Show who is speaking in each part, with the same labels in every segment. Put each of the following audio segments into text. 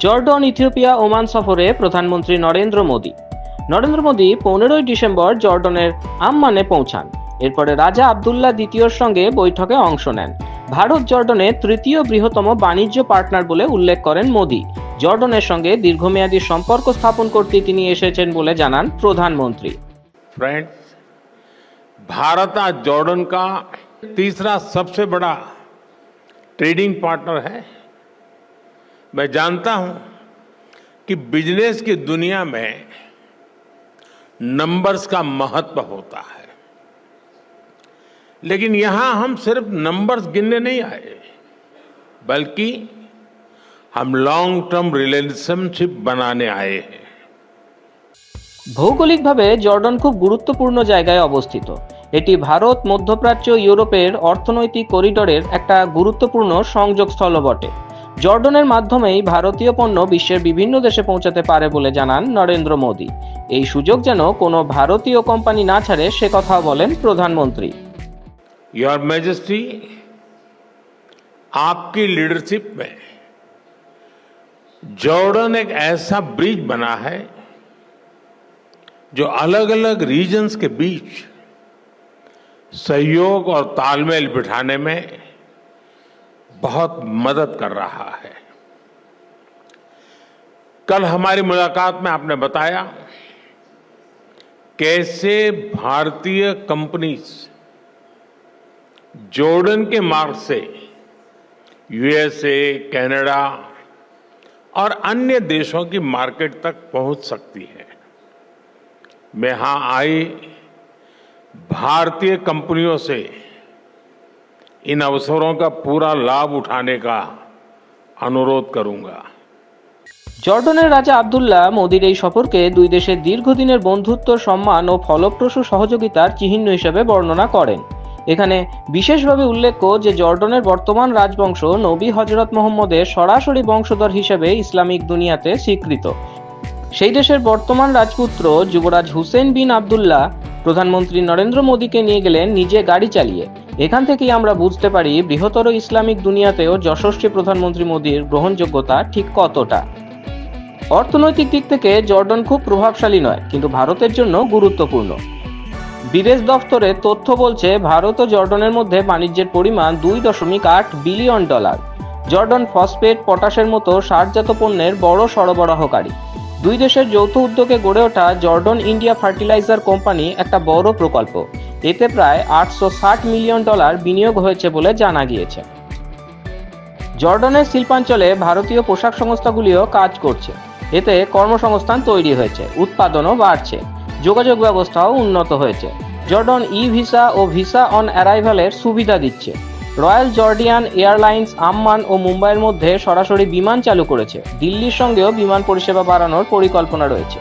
Speaker 1: Jordan, Ethiopia, Oman সফরে প্রধানমন্ত্রী Narendra Modi 15ই December জর্ডনের আম্মানে পৌঁছান। এরপরে রাজা আবদুল্লাহ দ্বিতীয়র সঙ্গে বৈঠকে অংশ নেন। ভারত জর্ডনের তৃতীয় বৃহত্তম বাণিজ্য পার্টনার বলে উল্লেখ করেন মোদী। জর্ডনের সঙ্গে দীর্ঘমেয়াদী সম্পর্ক স্থাপন করতে তিনি এসেছেন বলে জানান প্রধানমন্ত্রী।
Speaker 2: फ्रेंड्स, भारत आज जॉर्डन का तीसरा सबसे बड़ा ट्रेडिंग पार्टनर है। मैं जानता हूं कि बिजनेस की दुनिया में नंबर्स का महत्व होता है, लेकिन यहां हम सिर्फ नंबर्स गिनने नहीं आए, बल्कि हम लॉन्ग टर्म रिलेशनशिप बनाने आए हैं।
Speaker 1: ভৌগোলিকভাবে জর্ডন খুব গুরুত্বপূর্ণ জায়গায় অবস্থিত। এটি ভারত, মধ্যপ্রাচ্য, ইউরোপের অর্থনৈতিক করিডোরের একটা গুরুত্বপূর্ণ সংযোগস্থল বটে। জর্ডনের মাধ্যমেই ভারতীয় পণ্য বিশ্বের বিভিন্ন দেশে পৌঁছাতে পারে বলে জানান নরেন্দ্র মোদী। এই সুযোগ যেন কোনো ভারতীয় কোম্পানি না ছাড়ে সে কথাও বলেন প্রধানমন্ত্রী।
Speaker 2: योर मैजेस्टी, आपकी लीडरशिप में जॉर्डन एक ऐसा ब्रिज बना है जो अलग अलग रीजन्स के बीच सहयोग और तालमेल बिठाने में बहुत मदद कर रहा है। कल हमारी मुलाकात में आपने बताया कैसे भारतीय कंपनीज जॉर्डन के मार्ग से यूएसए, कनाडा और अन्य देशों की मार्केट तक पहुंच सकती है। मैं यहां आई भारतीय कंपनियों से इन अवसरों का पूरा लाभ उठाने का अनुरोध करूंगा।
Speaker 1: জর্ডনের রাজা আবদুল্লাহ মোদির এই সফরকে দুই দেশের দীর্ঘদিনের বন্ধুত্ব, সম্মান ও ফলপ্রসূ সহযোগিতার চিহ্ন হিসেবে বর্ণনা করেন। এখানে বিশেষভাবে উল্লেখ্য যে জর্ডনের বর্তমান রাজবংশ নবী হযরত মুহাম্মদের সরাসরি বংশধর হিসেবে ইসলামিক দুনিয়াতে স্বীকৃত। সেই দেশের বর্তমান রাজপুত্র যুবরাজ হুসেন বিন আবদুল্লাহ প্রধানমন্ত্রী নরেন্দ্র মোদীকে নিয়ে গেলেন নিজে গাড়ি চালিয়ে। এখান থেকেই আমরা বুঝতে পারি বৃহত্তর ইসলামিক দুনিয়াতেও যশস্বী প্রধানমন্ত্রী মোদীর গ্রহণযোগ্যতা ঠিক কতটা। অর্থনৈতিক দিক থেকে জর্ডন খুব প্রভাবশালী নয়, কিন্তু ভারতের জন্য গুরুত্বপূর্ণ। বিদেশ দফতরের তথ্য বলছে ভারত ও জর্ডনের মধ্যে বাণিজ্যের পরিমাণ $2.8 বিলিয়ন। জর্ডন ফসফেট, পটাশের মতো সারজাত পণ্যের বড় সরবরাহকারী। দুই দেশের যৌথ উদ্যোগে গড়ে ওঠা জর্ডন ইন্ডিয়া ফার্টিলাইজার কোম্পানি একটা বড় প্রকল্প। এতে প্রায় $860 মিলিয়ন বিনিয়োগ হয়েছে বলে জানা গিয়েছে। জর্ডনের শিল্পাঞ্চলে ভারতীয় পোশাক সংস্থাগুলিও কাজ করছে। এতে কর্মসংস্থান তৈরি হয়েছে, উৎপাদনও বাড়ছে, যোগাযোগ ব্যবস্থাও উন্নত হয়েছে। জর্ডন ই ভিসা ও ভিসা অন অ্যারাইভালের সুবিধা দিচ্ছে। রয়্যাল জর্ডিয়ান এয়ারলাইন্স আম্মান ও মুম্বাইয়ের মধ্যে সরাসরি বিমান চালু করেছে। দিল্লির সঙ্গেও বিমান পরিষেবা বাড়ানোর পরিকল্পনা রয়েছে।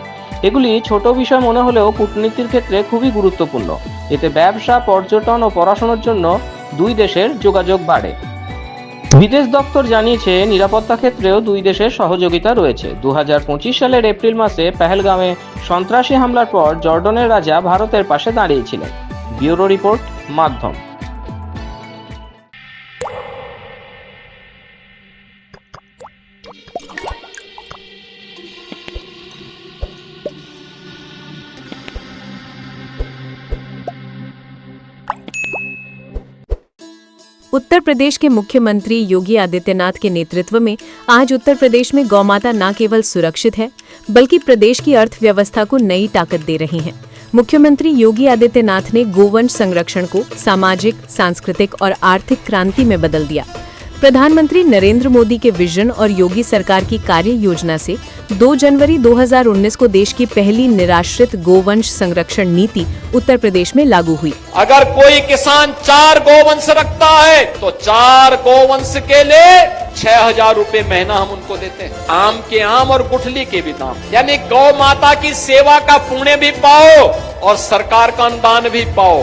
Speaker 1: এগুলি ছোট বিষয় মনে হলেও কূটনীতির ক্ষেত্রে খুবই গুরুত্বপূর্ণ। এতে ব্যবসা, পর্যটন ও পড়াশোনার জন্য দুই দেশের যোগাযোগ বাড়ে। বিদেশ দপ্তর জানিয়েছে নিরাপত্তা ক্ষেত্রেও দুই দেশের সহযোগিতা রয়েছে। 2025 সালের এপ্রিল মাসে পেহেলগামে সন্ত্রাসী হামলার পর জর্ডনের রাজা ভারতের পাশে দাঁড়িয়েছিলেন। ব্যুরো রিপোর্ট, মাধ্যম।
Speaker 3: उत्तर प्रदेश के मुख्यमंत्री योगी आदित्यनाथ के नेतृत्व में आज उत्तर प्रदेश में गौमाता न केवल सुरक्षित है, बल्कि प्रदेश की अर्थव्यवस्था को नई ताकत दे रही हैं। मुख्यमंत्री योगी आदित्यनाथ ने गोवंश संरक्षण को सामाजिक, सांस्कृतिक और आर्थिक क्रांति में बदल दिया। प्रधानमंत्री नरेंद्र मोदी के विजन और योगी सरकार की कार्य योजना से 2 जनवरी 2019 को देश की पहली निराश्रित गोवंश संरक्षण नीति उत्तर प्रदेश में लागू हुई।
Speaker 4: अगर कोई किसान 4 गोवंश रखता है तो 4 गोवंश के लिए 6,000 रुपए महीना हम उनको देते हैं। आम के आम और गुठली के भी दाम, यानी गौ माता की सेवा का पुण्य भी पाओ और सरकार का अनुदान भी पाओ।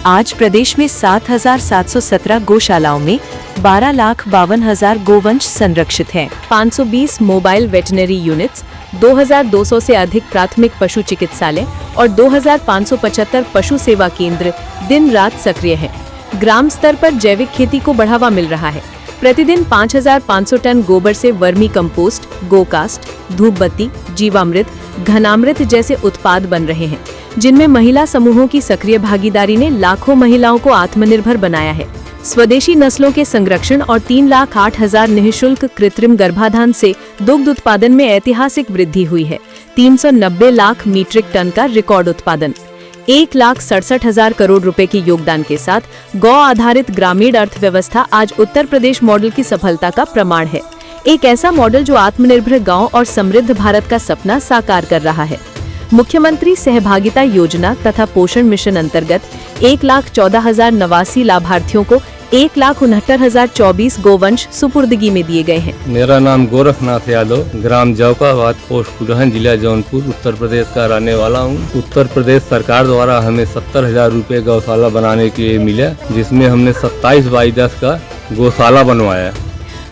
Speaker 3: आज प्रदेश में 7,717 गौशालाओं में 12,52,000 गोवंश संरक्षित हैं। 520 मोबाइल वेटनरी यूनिट्स, 2,200 से अधिक प्राथमिक पशु चिकित्सालय और 2,575 पशु सेवा केंद्र दिन रात सक्रिय हैं। ग्राम स्तर पर जैविक खेती को बढ़ावा मिल रहा है। प्रतिदिन 5,500 टन गोबर से वर्मी कंपोस्ट, गोकास्ट, धूप बत्ती, जीवामृत, घनामृत जैसे उत्पाद बन रहे हैं, जिनमें महिला समूहों की सक्रिय भागीदारी ने लाखों महिलाओं को आत्मनिर्भर बनाया है। स्वदेशी नस्लों के संरक्षण और 3,08,000 निःशुल्क कृत्रिम गर्भाधान से दुग्ध उत्पादन में ऐतिहासिक वृद्धि हुई है। 390 लाख मीट्रिक टन का रिकॉर्ड उत्पादन, 1,67,000 करोड़ रुपए के योगदान के साथ गौ आधारित ग्रामीण अर्थव्यवस्था आज उत्तर प्रदेश मॉडल की सफलता का प्रमाण है। एक ऐसा मॉडल जो आत्मनिर्भर गांव और समृद्ध भारत का सपना साकार कर रहा है। मुख्यमंत्री सहभागिता योजना तथा पोषण मिशन अंतर्गत 1,14,089 लाभार्थियों को 1,69,024 गोवंश सुपुर्दगी में दिए गए हैं।
Speaker 5: मेरा नाम गोरखनाथ यादव, ग्राम जौकाबाद, पोस्ट कुलहन, जिला जौनपुर, उत्तर प्रदेश का रहने वाला हूँ। उत्तर प्रदेश सरकार द्वारा हमें 70,000 रुपये गौशाला बनाने के लिए मिला, जिसमें हमने 27/10 का गौशाला बनवाया।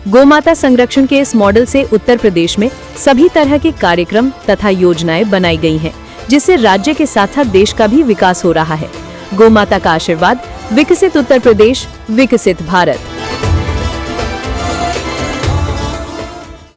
Speaker 3: गोमाता संरक्षण के इस मॉडल से उत्तर प्रदेश में सभी तरह के कार्यक्रम तथा योजनाएं बनाई गई हैं, जिससे राज्य के साथ साथ देश का भी विकास हो रहा है। गोमाता का आशीर्वाद, विकसित उत्तर प्रदेश, विकसित भारत।